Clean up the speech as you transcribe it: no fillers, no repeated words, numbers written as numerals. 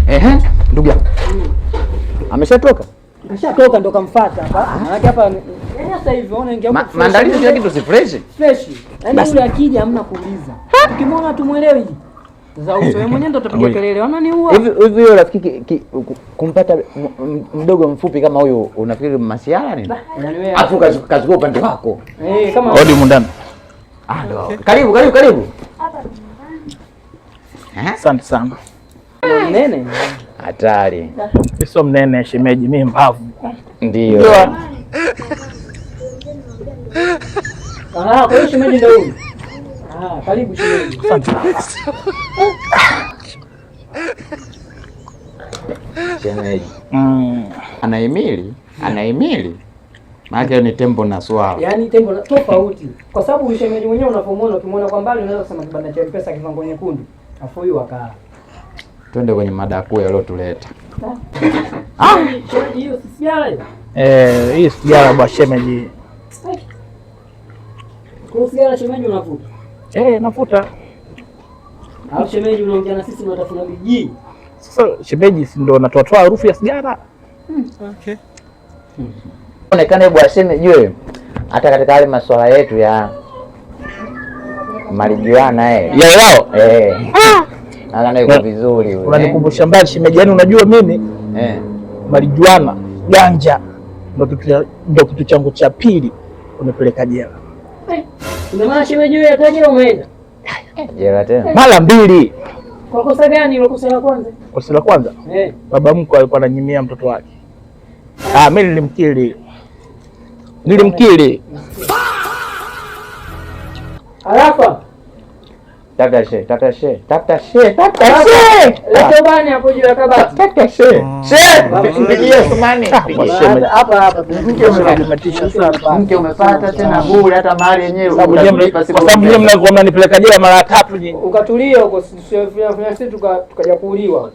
Ehe, ndugu yangu. Ameshatoka? Ameshatoka ndo kamfuata hapa. Maana hapa yaani sasa hivi unaona ingia huko. Maandalizi kila kitu si fresh. Fresh. Yaani yule akija hamna kuuliza. Ukimwona tumuelewi. Za uso wewe mwenyewe ndo utapiga kelele. Wananiua. Hivi yule rafiki kumpata mdogo mfupi kama huyu unafikiri masiara nini? Yaani wewe afu kachukua upande wako. Kama hodi mundani. Ndo. Karibu. Asante sana. Mnene. Hatari. Sio mnene shemeji, mimi mbavu. Ndio. Kwa hiyo shemeji ndio huyu. Karibu shemeji. Asante sana. Shemeji. Anaimili. Maana ni tembo na swala. Yaani tembo tofauti. Kwa sababu shemeji mwenyewe unapomwona ukimwona kwa mbali unaweza kusema kibanda cha pesa kivango nyekundu. Afu huyu akaa. Twende kwenye mada kuu yalotuleta. Shemeji hiyo si sigara. Hii sigara bwa shemeji. Kwa sigara shemeji unavuta? Navuta. Au shemeji unaongea na sisi unatafuna biji? Sasa shemeji si ndo natoa harufu ya sigara. Okay. Onekane bwa shemeji wewe. Hata katika yale masuala yetu ya marijuana yao nadhani yuko vizuri wewe. Unanikumbusha mbali shemeji, yani unajua mimi marijuana, ganja ndo kitu changu cha pili unipeleka jela. Ndio maana shemeji wewe hata jela umeenda? Jela tena mara 2. Kwa kosa gani? Ile kosa la kwanza? Kosa la kwanza? Baba mkwe alikuwa ananyimia mtoto wake. Mimi nilimkili. Alafa. Tafuta she. Leo bani hapo juu ya kabati. Tafuta she. Mpigie Sumani. Hapa. Mke umepata tena bure hata mahali yenyewe. Kwa sababu nyinyi mnakuwa mnanipeleka jela mara 3 nyinyi. Ukatulia huko sisi tukaja kuuliwa.